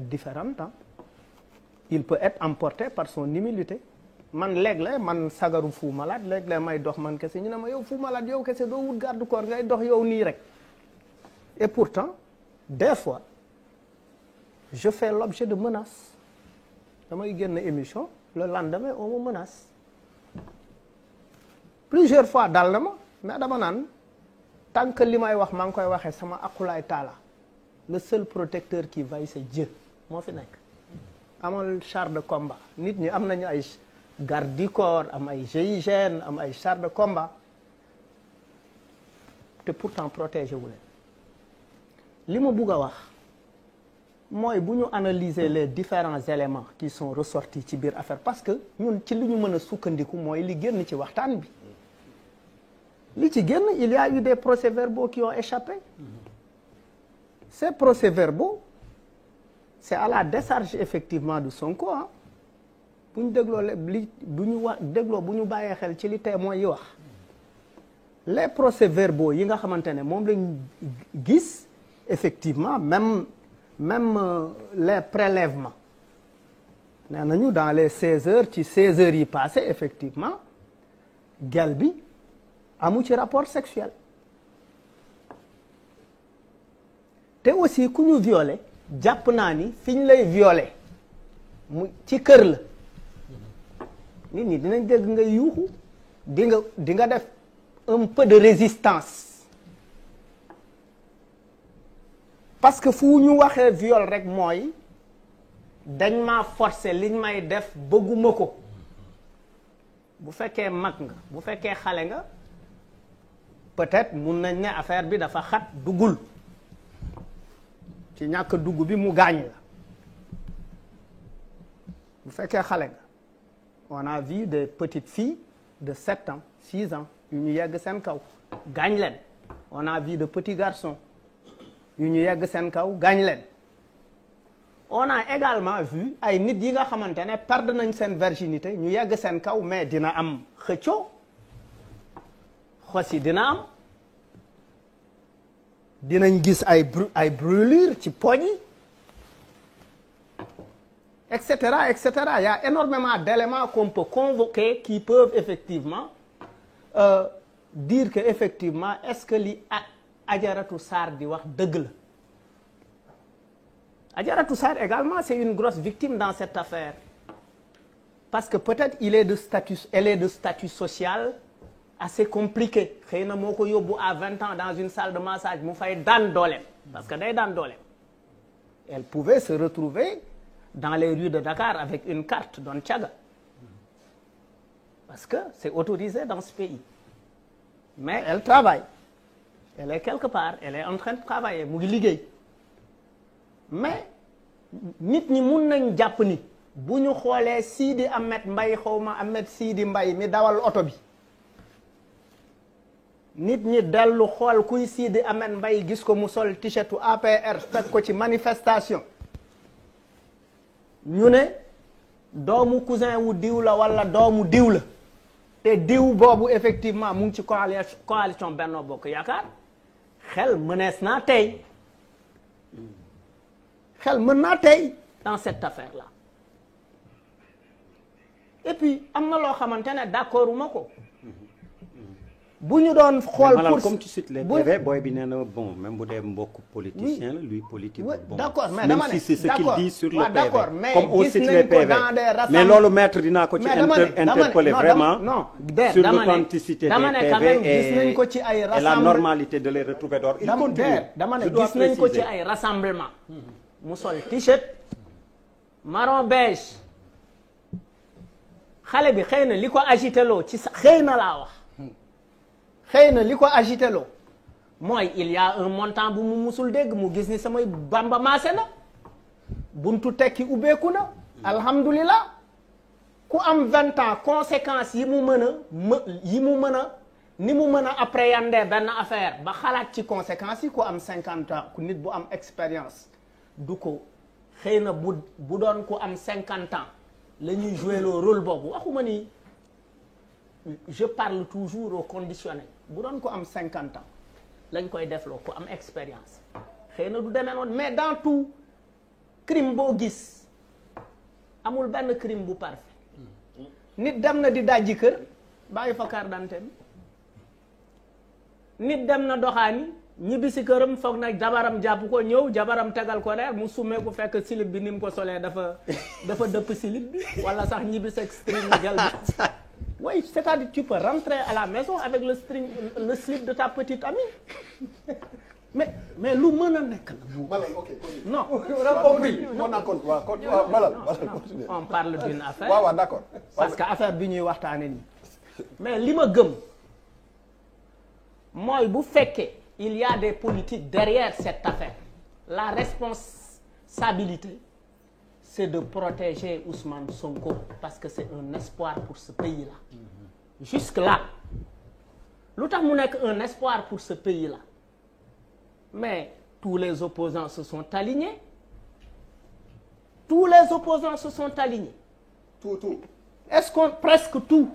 être différente hein. Il peut être emporté par son humilité man léeg-léeg man sagaru Fou Malade léeg-léeg may dox man kese ñu ne ma yow Fou Malade yow kese doo wut garde corps ngay dox yow nii rek et pourtant des fois je fais l'objet de menaces damay génn émission le lendemain on me menace plusieurs fois dal na ma mais dama naan tant que li may wax maa ngi koy waxee sama aqulaay taala le seul protecteur qui vaille c'est Dieu moo fi nekk amal char de combat nit ñi am nañu ay garde du corps am ay GIGN am ay char de combat te pourtant protégé wu leen li ma bugg a wax mooy bu ñu analyser les différents éléments qui sont ressortis ci biir affaire parce que ñun ci li ñu mën a sukkandiku mooy li génn ci waxtaan bi li ci génn il y a eu des procès-verbaux qui ont échappé ces procès-verbaux c'est à la décharge effectivement de Sonko ah bu ñu dégloo li bu ñu wax dégloo bu ñu bàyyee xel ci li témoins yi wax les procès-verbaux yi nga xamante ne moom lañ gis effectivement même les prélèvements nee nañu dans les 16 heures ci 16 heures yi passé effectivement gel bi amu ci rapport sexuel te aussi ku ñu violé jàpp naa ni fi ñu lay violé mu ci kër la nit ñi dinañ dégg nga yuuxu di nga def un peu de résistance parce que fu ñu waxee viol rek mooy dañ maa forcer liñ may def bëgguma ko bu fekkee mag nga bu fekkee xale nga peut-être mun nañ ne affaire bi dafa xat duggul ci ñàkk dugg bi mu gaañ la bu fekkee xale nga on a vu des petites filles de 7 ans 6 ans yu ñu yegg seen kaw gaañ leen on a vu de petits garçons yu ñu yegg seen kaw gaañ leen on a également vu ay nit yi nga xamante ne perdre nañ seen virginité ñu yegg seen kaw mais dina am xëccoo xos yi dina am dinañ gis ay brûlures ci poñ yi et cetera. Il y a énormément d'éléments qu'on peut convoquer qui peuvent effectivement dire que effectivement est-ce que li Adjaratou Sarr di wax dëgg la Adjaratou Sarr également c'est une grosse victime dans cette affaire parce que peut-être elle est de statut social assez compliqué xëy na moo ko yóbbu à 20 ans dans une salle de massage mu fay daan dooleem parce que day daan dooleem elle pouvait se retrouver dans les rues de Dakar avec une carte doon caga parce que c'est autorisé dans ce pays mais elle travaille elle est quelque part elle est en train de travailler mu ngi liggéey mais nit ñi mun nañ jàpp ni bu ñu xoolee Sidi Ahmed Mbaye xawma Ahmed Sidi Mbaye mi dawal oto bi nit ñi dellu xool kuy Sidi Ahmed Mbaye gis ko mu sol t-shirt APR fekk ko ci manifestation ñu ne doomu cousin wu diw la wala doomu diw la te diw boobu effectivement mu ngi ci coalition Benno Bokk Yaakaar xel mënees naa tey xel mën naa tey dans cette affaire là et puis am na loo xamante ne d'accord uma ko bu ñu doon xool pour comme tu cites les PV booy bi nee na bon même bu dee mbokk politicien la lui politique bon d'accord mais dama ne même si c'est ce qu'il dit sur le PV mais comme on cite les PV mais loolu maître dinaa ko ci interpeller vraiment sur l'authenticité des PV et la normalité de les retrouver d'or il continue dama ne gis nañ ko ci ay rassemblement mu sol t-shirt marron beige xale bi xëy na li ko agité loo ci sa xëy na laa wax xëy na li ko agité loo mooy il y a un montant bu mu musul dégg mu gis ni samay bamba maase na buntu tekki ubbeeku na alhamdulilah ku am 20 ans conséquences yi mu mën a ni mu mën a appréhender benn affaire ba xalaat ci conséquences yi ku am 50 ans ku nit bu am expérience du ko xëy na bu doon ku am 50 ans la ñuy jouer le rôle boobu waxuma ni je parle toujours au conditionnel bu doon ko am 50 ans lañ koy defloo ko am expérience xëy na du demee noonu mais dans tout crime boo gis amul benn crime bu parfait nit dem na di dajji kër bàyyi fa carte d'identité nit dem na doxaani ñibbi si këram foog nag jabaram jàpp ko ñëw jabaram tegal ko reer mu summee ko fekk silib bi ni mu ko solee dafa dëpp silib bi wala sax ñibbi sa string gel bi oui c'est-à-dire tu peux rentrer à la maison avec le slip de ta petite amie mais lu mën a nekk la. non on parle d'une affaire. waaw d'accord. parce que affaire bi ñuy waxtaane nii mais li ma gëm mooy bu fekkee il y a des politiques derrière cette affaire la responsabilité c'est de protéger Ousmane Sonko parce que c'est un espoir pour ce pays-là jusque-là lu tax mu nekk un espoir pour ce pays-là mais tous les opposants se sont alignés tout est-ce qu'on presque tous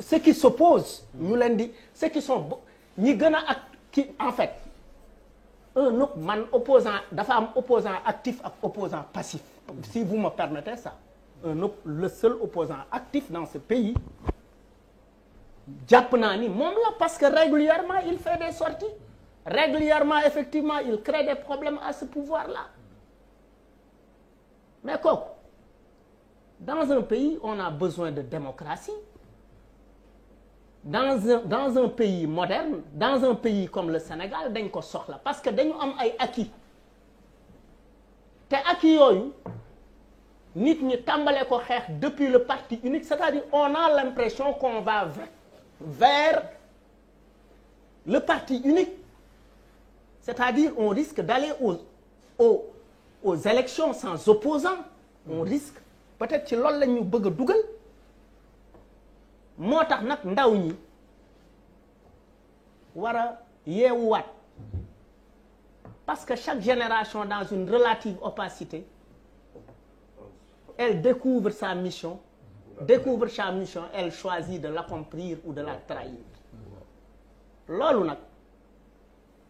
ceux qui s'opposent ñu leen di ceux qui sont ñi gën a ak ki en fait man opposant dafa am opposant actif ak opposant passif si vous me permettez ça le seul opposant actif dans ce pays jàpp naa ni moom la parce que régulièrement il fait des sorties régulièrement effectivement il crée des problèmes à ce pouvoir-là mais kooku dans un pays on a besoin de démocratie dans un pays moderne dans un pays comme le Sénégal dañ ko soxla parce que dañu am ay acquis te acquis yooyu nit ñi tàmbale ko xeex depuis le parti unique c'est-à-dire on a l'impression qu'on va vers le parti unique c'est-à-dire on risque d'aller aux élections sans opposants on risque peut-être ci loolu la ñu bëgg a dugal moo tax nag ndaw ñi war a yeewuwaat parce que chaque génération dans une relative opacité elle découvre sa mission elle choisit de l'accomplir ou de la trahir loolu nag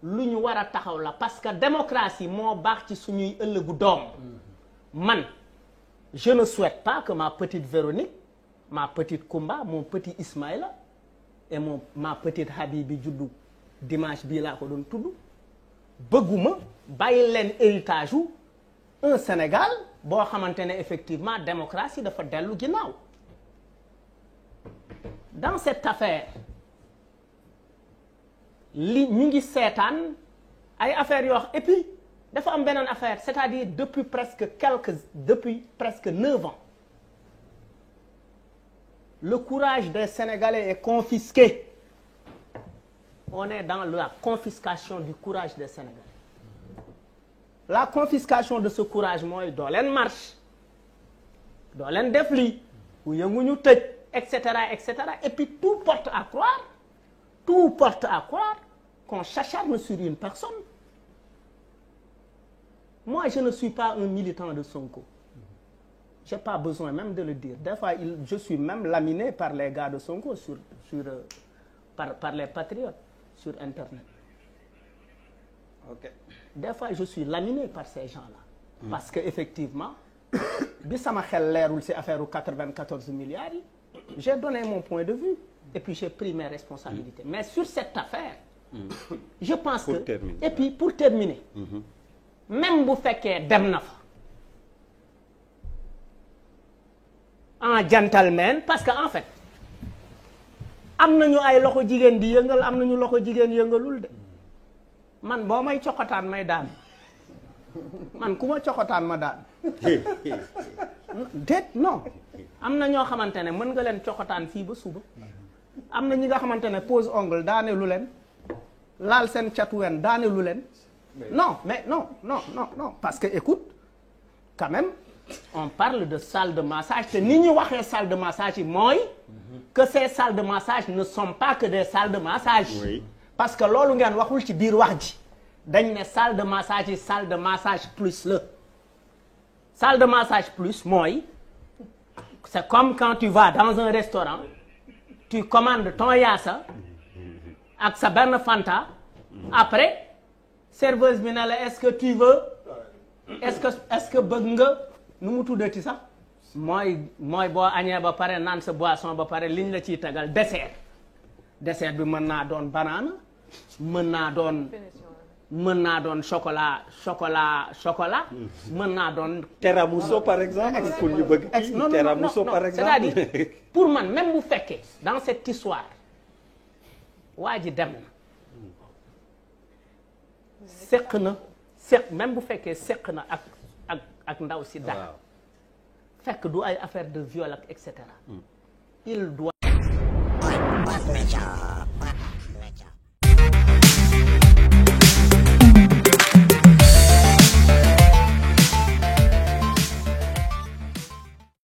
lu ñu war a taxaw la parce que démocratie moo baax ci suñuy ëllëgu doom man je ne souhaite pas que ma petite Véronique ma petite Koumba mon petit Ismaïla et ma petite Habibi juddu dimanche bii laa ko doon tudd bëgguma bàyyi leen héritage u un Sénégal boo xamante ne effectivement démocratie dafa dellu ginnaaw dans cette affaire li ñu ngi seetaan ay affaires yoo et puis dafa am beneen affaire c'est-à-dire depuis presque 9 ans le courage des Sénégalais est confisqué on est dans la confiscation du courage des Sénégalais la confiscation de ce courage mooy doo leen marche doo leen def lii ku yënguñu tëj etc et puis tout porte à croire qu'on s'acharne sur une personne moi je ne suis pas un militant de Sonko j'ai pas besoin même de le dire des fois je suis même laminé par les gars de Sonko par les patriotes sur internet ok des fois je suis laminé par ces gens-là parce que effectivement bi sama xel leerul ci affaire u 94 milliards yi j'ai donné mon point de vue et puis j'ai pris mes responsabilités mais sur cette affaire je pense que terminer. Et puis pour terminer même bu fekkee dem na fa en gentleman parce que en fait am nañu ay loxo jigéen di yëngal am nañu loxo jigéen yëngalul de man boo may coxotaan may daan man ku ma coxotaan ma daan déet non am na ñoo xamante ne mën nga leen coxotaan fii ba suba am na ñi nga xamante ne pose ongle daane lu leen laal seen catuwen daane lu leen non mais non parce que écoute quand même on parle de salle de massage te ni ñu waxee salle de massage yi mooy que ces salles de massage ne sont pas que des salles de massage oui. Parce que loolu ngeen waxul ci biir wax ji dañ ne salle de massage yi salle de massage plus la salle de massage plus mooy c'est comme quand tu vas dans un restaurant tu commandes ton yaasa ak sa benn Fanta après serveuse bi ne la est-ce que tu veux est-ce que bëgg nga nu mu tuddati sax mooy boo añee ba pare naan sa boisson ba pare liñ la ciy tegal dessert bi mën naa doon banane mën naa doon chocolat mën naa doon tiramisu par exemple pour ñu bëgg tiramisu par exemple c'est-à-dire pour man même bu fekkee dans cette histoire waa ji dem na même bu fekkee seq na ak ndaw si dara fekk du ay affaire de viol ak et cetera il doit